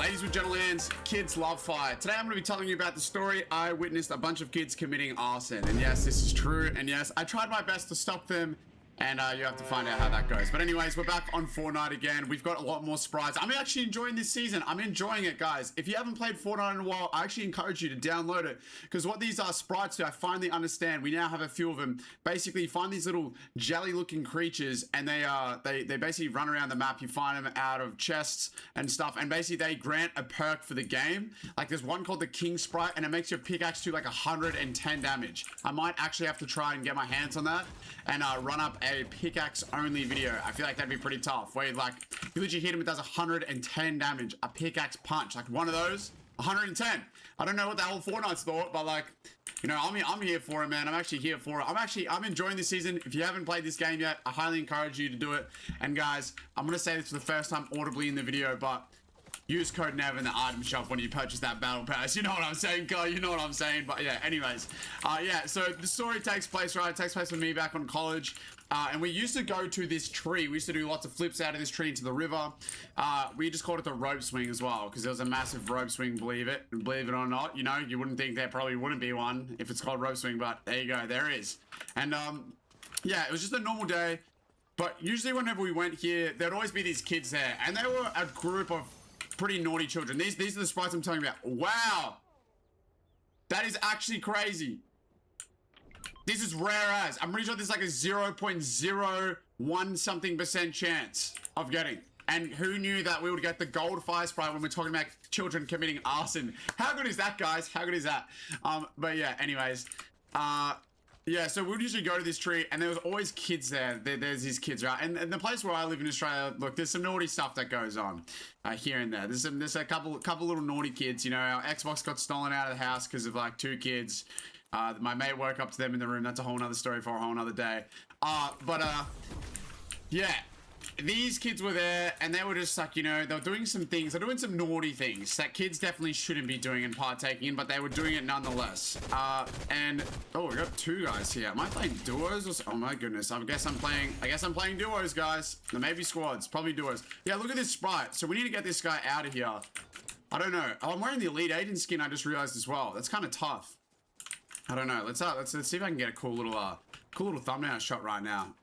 Ladies and gentlemen, kids love fire. Today I'm going to be telling you about the story I witnessed a bunch of kids committing arson. And yes, this is true. And yes, I tried my best to stop them. And you have to find out how that goes. But anyways, we're back on Fortnite again. We've got a lot more sprites. I'm actually enjoying this season. I'm enjoying it, guys. If you haven't played Fortnite in a while, I actually encourage you to download it. Because what these sprites do, I finally understand. We now have a few of them. Basically, you find these little jelly-looking creatures, and they basically run around the map. You find them out of chests and stuff. And basically, they grant a perk for the game. Like, there's one called the King Sprite, and it makes your pickaxe do like 110 damage. I might actually have to try and get my hands on that and run up a pickaxe only video. I feel like that'd be pretty tough, where like you literally hit him, it does 110 damage, a pickaxe punch, like one of those, 110. I don't know what the whole Fortnite's thought, but like, you know, I'm here for it, man. I'm actually here for it. I'm enjoying this season. If you haven't played this game yet, I highly encourage you to do it. And guys, I'm gonna say this for the first time audibly in the video, but use code nNEV in the item shop when you purchase that battle pass. You know what I'm saying, guy? You know what I'm saying? But yeah, anyways. Yeah, so the story takes place, right? It takes place with me back on college. And we used to go to this tree. We used to do lots of flips out of this tree into the river. We just called it the rope swing as well, because there was a massive rope swing, believe it or not. You know, you wouldn't think there probably wouldn't be one if it's called rope swing, but there you go, there is. And yeah, it was just a normal day. But usually whenever we went here, there'd always be these kids there. And they were a group of pretty naughty children. These are the sprites I'm telling you about. Wow, that is actually crazy. This is rare as. I'm pretty sure there's like a 0.01 something% chance of getting. And who knew that we would get the gold fire sprite when we're talking about children committing arson? How good is that, guys? How good is that? But yeah, anyways. Yeah, so we'd usually go to this tree, and there was always kids there. There's these kids, right? And the place where I live in Australia, look, there's some naughty stuff that goes on here and there. There's a couple little naughty kids. You know, our Xbox got stolen out of the house because of like 2 kids. My mate woke up to them in the room. That's a whole nother story for a whole nother day. Yeah. These kids were there, and they were just like, you know, they were doing some things. They're doing some naughty things that kids definitely shouldn't be doing and partaking in, but they were doing it nonetheless. And oh, we got 2 guys here. Am I playing duos or so? Oh my goodness. I guess I'm playing duos, guys. Or maybe squads. Probably duos. Yeah, look at this sprite. So we need to get this guy out of here. I don't know. Oh, I'm wearing the Elite Agent skin. I just realized as well. That's kind of tough. I don't know. Let's see if I can get a cool little thumbnail shot right now.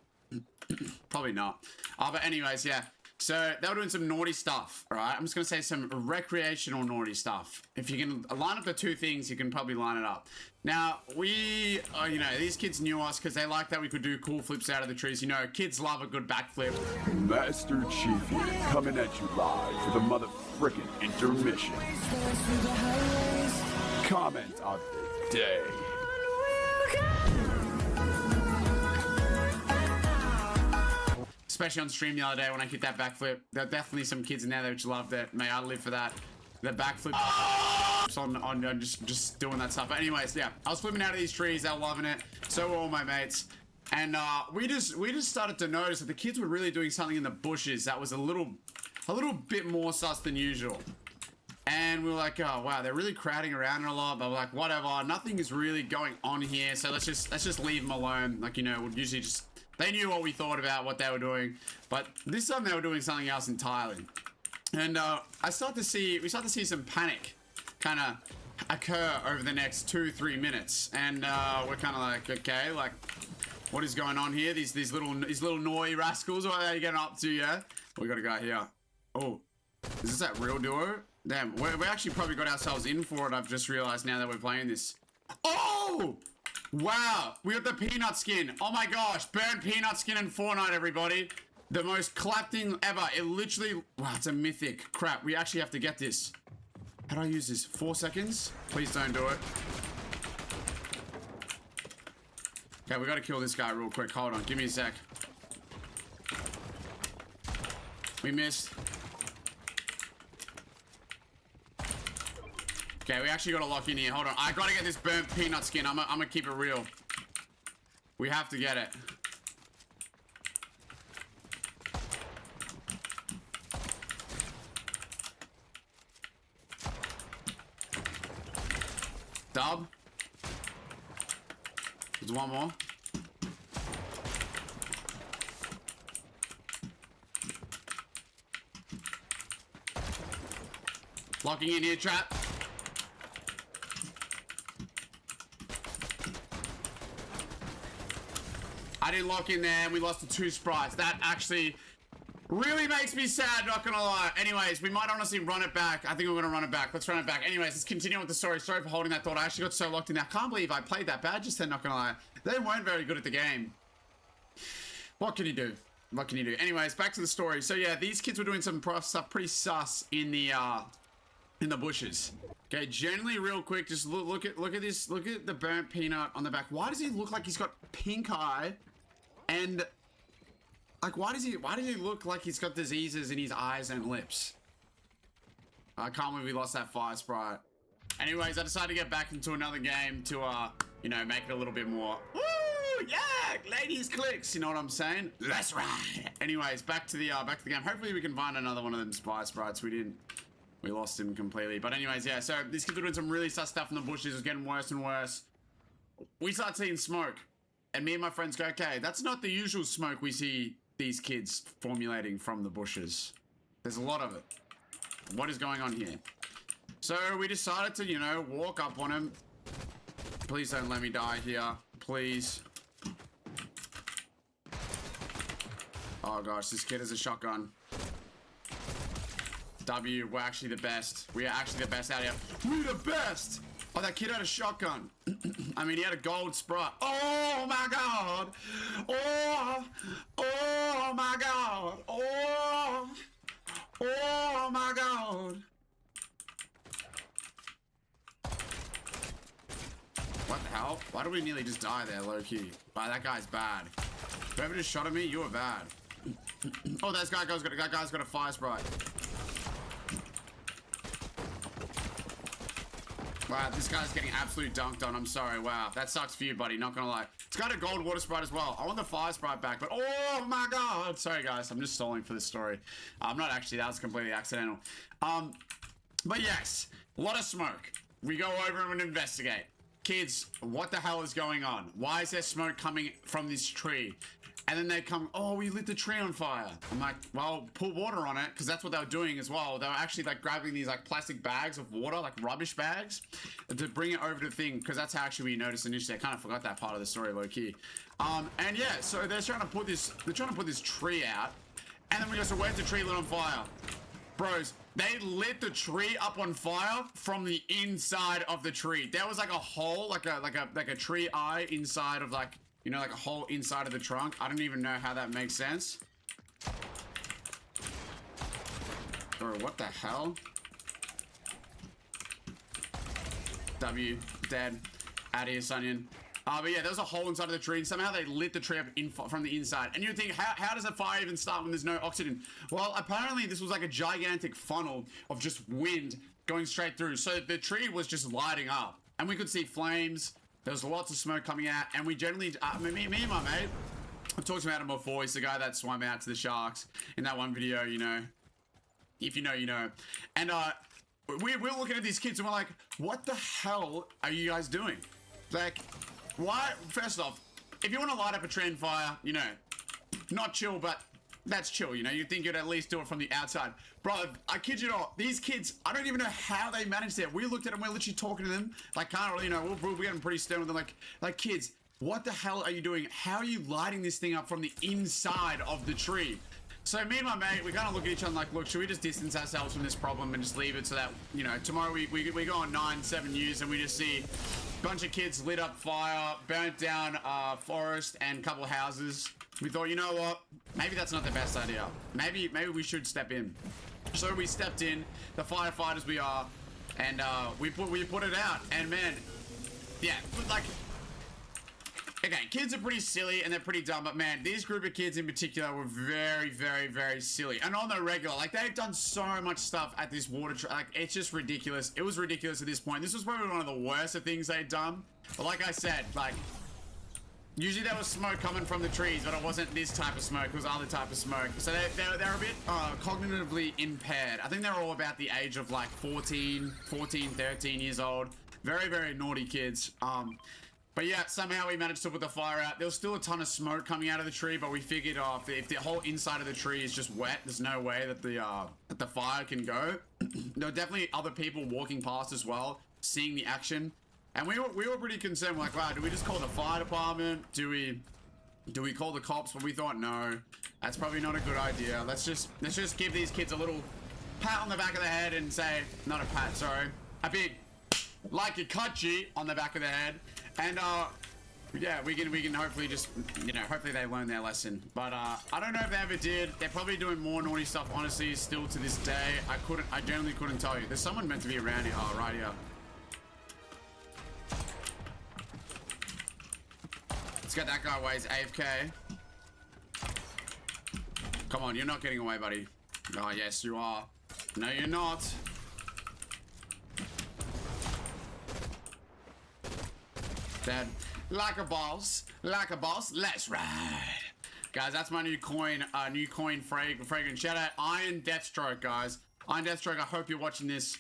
Probably not. But anyways, yeah. So they were doing some naughty stuff, all right? I'm just going to say some recreational naughty stuff. If you can line up the 2 things, you can probably line it up. Now, you know, these kids knew us because they liked that we could do cool flips out of the trees. You know, kids love a good backflip. Master Chief here, coming at you live for the mother-frickin' intermission. Comment of the day. Especially on stream the other day when I hit that backflip. There are definitely some kids in there that which loved it. May I live for that. The backflip on just doing that stuff. But anyways, yeah. I was flipping out of these trees. They were loving it. So were all my mates. And we just started to notice that the kids were really doing something in the bushes that was a little bit more sus than usual. And we were like, oh wow, they're really crowding around a lot. But we're like, whatever, nothing is really going on here. So let's just leave them alone. Like, you know, we'd usually just. They knew what we thought about what they were doing, but this time they were doing something else entirely. And we start to see some panic kind of occur over the next 2-3 minutes, and we're kind of like, okay, like, what is going on here? These little naughty rascals, what are they getting up to? Yeah, we got a guy here. Oh, is this that real duo? Damn, we actually probably got ourselves in for it. I've just realized now that we're playing this. Oh! Wow, we got the peanut skin. Oh my gosh, burnt peanut skin in Fortnite, everybody. The most clapped thing ever. It literally, wow, it's a mythic. Crap, we actually have to get this. How do I use this? 4 seconds? Please don't do it. Okay, we gotta kill this guy real quick. Hold on, give me a sec. We missed. Okay, we actually gotta lock in here. Hold on. I gotta get this burnt peanut skin. I'm gonna keep it real. We have to get it. Dub. There's one more. Locking in here, trap. I didn't lock in there and we lost to 2 sprites. That actually really makes me sad, not gonna lie. Anyways, we might honestly run it back. I think we're gonna run it back. Let's run it back. Anyways, let's continue with the story. Sorry for holding that thought. I actually got so locked in there. I can't believe I played that bad just then, not gonna lie. They weren't very good at the game. What can you do? What can you do? Anyways, back to the story. So yeah, these kids were doing some stuff pretty sus in the bushes. Okay, generally real quick, just look at this. Look at the burnt peanut on the back. Why does he look like he's got pink eye? And like, why does he look like he's got diseases in his eyes and lips? I can't believe we lost that fire sprite. Anyways, I decided to get back into another game to, you know, make it a little bit more. Woo! Yeah, ladies clicks. You know what I'm saying? That's right. Anyways, back to the game. Hopefully we can find another one of them fire sprites. We didn't. We lost him completely. But anyways, yeah. So these kids were doing some really sus stuff in the bushes. It was getting worse and worse. We start seeing smoke. And me and my friends go, okay, that's not the usual smoke we see these kids formulating from the bushes. There's a lot of it. What is going on here? So we decided to, you know, walk up on him. Please don't let me die here. Please. Oh gosh, this kid has a shotgun. W, we're actually the best. We are actually the best out here. We're the best! Oh, that kid had a shotgun. I mean, he had a gold sprite. Oh my god! Oh! Oh my god! Oh! Oh my god! What the hell? Why did we nearly just die there, low-key? Wow, that guy's bad. Whoever just shot at me, you were bad. Oh, that guy's got a fire sprite. Wow, this guy's getting absolutely dunked on. I'm sorry. Wow, that sucks for you, buddy. Not gonna lie. It's got a gold water sprite as well. I want the fire sprite back, but oh my god. Sorry, guys. I'm just stalling for this story. I'm not actually. That was completely accidental. But yes, a lot of smoke. We go over and investigate. Kids, what the hell is going on? Why is there smoke coming from this tree? And then they come, oh, we lit the tree on fire. I'm like, well, pour water on it, because that's what they were doing as well. They were actually like grabbing these like plastic bags of water, like rubbish bags, to bring it over to the thing, because that's how actually we noticed initially. I kind of forgot that part of the story, low key. And yeah, so they're trying to put this tree out, and then we go, so where's the tree lit on fire? Bros, they lit the tree up on fire from the inside of the tree. There was like a hole, like a tree eye inside of like, you know, like a hole inside of the trunk. I don't even know how that makes sense. Bro, what the hell? W, dead. Out of here, Sunyan. But yeah, there was a hole inside of the tree, and somehow they lit the tree up from the inside. And you'd think, how does a fire even start when there's no oxygen? Well, apparently this was like a gigantic funnel of just wind going straight through. So the tree was just lighting up, and we could see flames. There was lots of smoke coming out, and we generally, me and my mate, I've talked about him before. He's the guy that swam out to the sharks in that one video, you know. If you know, you know. And we're looking at these kids, and we're like, what the hell are you guys doing? Like, why? First off, if you want to light up a tree on fire, you know, not chill, but that's chill, you know. You'd think you'd at least do it from the outside. Bro, I kid you not, these kids, I don't even know how they managed that. We looked at them, we're literally talking to them, like, can't really, you know, we're getting pretty stoned with them, like, kids, what the hell are you doing? How are you lighting this thing up from the inside of the tree? So me and my mate, we kind of look at each other like, look, should we just distance ourselves from this problem and just leave it so that, you know, tomorrow we go on 9-7 years and we just see a bunch of kids lit up fire, burnt down forest and a couple houses. We thought, you know what? Maybe that's not the best idea. Maybe we should step in. So we stepped in, the firefighters we are, and we put it out. And man, yeah, like, okay, kids are pretty silly and they're pretty dumb, but man, these group of kids in particular were very, very, very silly. And on the regular, like, they've done so much stuff at this water like, it's just ridiculous. It was ridiculous at this point. This was probably one of the worst of things they'd done. But like I said, like, usually there was smoke coming from the trees, but it wasn't this type of smoke. It was other type of smoke. So they're a bit cognitively impaired. I think they're all about the age of like 14, 13 years old. Very, very naughty kids. But yeah, somehow we managed to put the fire out. There was still a ton of smoke coming out of the tree, but we figured if the whole inside of the tree is just wet, there's no way that the fire can go. there were definitely other people walking past as well, seeing the action. And we were pretty concerned. We're like, wow, do we just call the fire department? Do we call the cops? But we thought, no, that's probably not a good idea. Let's just give these kids a little pat on the back of the head and say, not a pat, sorry, a big like a kutchi on the back of the head. And yeah, we can hopefully just, you know, hopefully they learn their lesson. But I don't know if they ever did. They're probably doing more naughty stuff, honestly, still to this day. I genuinely couldn't tell you. There's someone meant to be around here. Oh, right here. Let's get that guy ways AFK. Come on, you're not getting away, buddy. Oh, yes, you are. No, you're not. Dead. Like a boss, let's ride. Guys, that's my new coin, fragrance. Shout out Iron Deathstroke, guys. Iron Deathstroke, I hope you're watching this.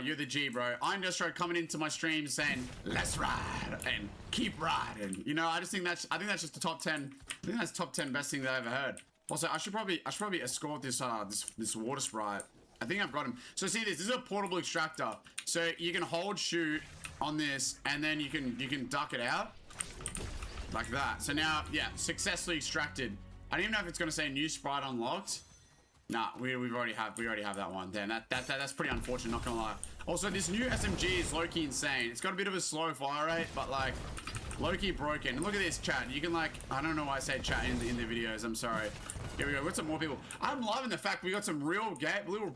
You're the G, bro. Iron Deathstroke coming into my stream saying, let's ride and keep riding. You know, I think that's just the top 10. I think that's top 10 best thing that I've ever heard. Also, I should probably escort this this water sprite. I think I've got him. So see this is a portable extractor. So you can hold shoot on this and then you can duck it out like that. So now, yeah, successfully extracted. I don't even know if it's gonna say new sprite unlocked. Nah, we already have that one. Damn, that's pretty unfortunate, not gonna lie. Also, this new SMG is low-key insane. It's got a bit of a slow fire rate, but like low-key broken. And look at this, chat. You can like, I don't know why I say chat in the videos. I'm sorry. Here we go. We got some more people. I'm loving the fact we got some real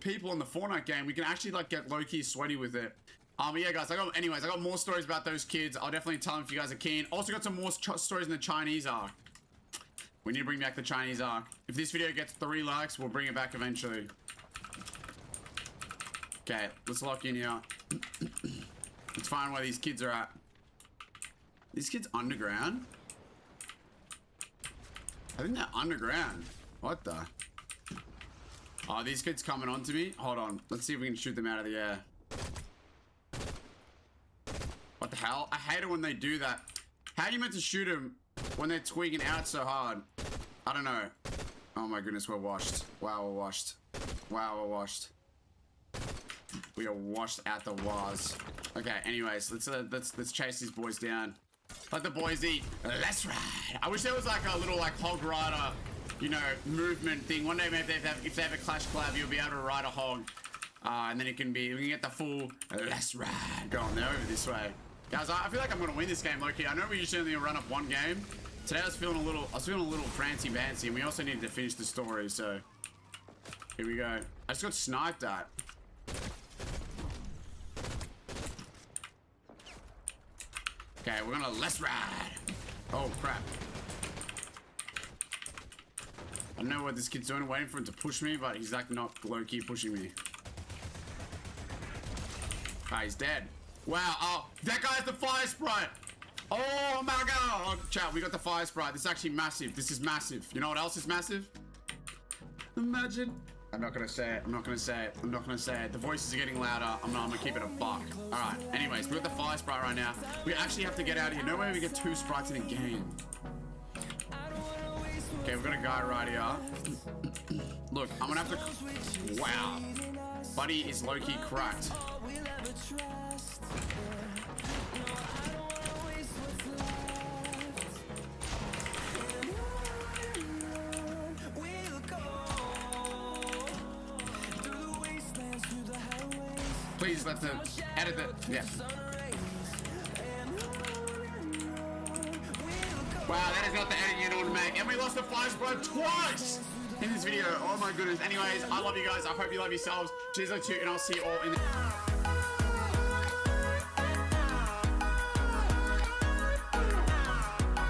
people in the Fortnite game. We can actually like get low-key sweaty with it. But yeah, guys, I got more stories about those kids. I'll definitely tell them if you guys are keen. Also got some more stories in the Chinese arc. We need to bring back the Chinese arc. If this video gets 3 likes, we'll bring it back eventually. Okay, let's lock in here. Let's find where these kids are at. These kids underground? I think they're underground. What the? Oh, these kids coming on to me? Hold on. Let's see if we can shoot them out of the air. What the hell? I hate it when they do that. How are you meant to shoot them when they're tweaking out so hard? I don't know. Oh my goodness, we're washed. Wow, we're washed. Wow, we're washed. We are washed out the waz. Okay, anyways, let's chase these boys down. Let the boys eat. Let's ride. I wish there was like a little like hog rider, you know, movement thing. One day maybe if they have a Clash collab, you'll be able to ride a hog. And then we can get the full let's ride going there over this way. Guys, I feel like I'm gonna win this game, low-key. I know we usually only run up 1 game. Today I was feeling a little fancy-fancy, and we also needed to finish the story, so here we go. I just got sniped at. Okay, we're gonna let's ride. Oh crap. I don't know what this kid's doing, waiting for him to push me, but he's like not low-key pushing me. Ah, he's dead. Wow, oh, that guy has the fire sprite. Oh my god. Oh, chat, we got the fire sprite. This is actually massive. This is massive. You know what else is massive? Imagine. I'm not gonna say it. I'm not gonna say it. I'm not gonna say it. The voices are getting louder. I'm gonna keep it a buck. Alright, anyways, we got the fire sprite right now. We actually have to get out of here. No way we get 2 sprites in a game. Okay, we've got a guy right here. Look, I'm gonna have to... Wow. Buddy is low-key cracked. Please let the edit the yeah. Wow, that is not the edit you want to make. And we lost the fire sprite twice in this video. Oh my goodness. Anyways, I love you guys. I hope you love yourselves. Cheers, and I'll see you all in the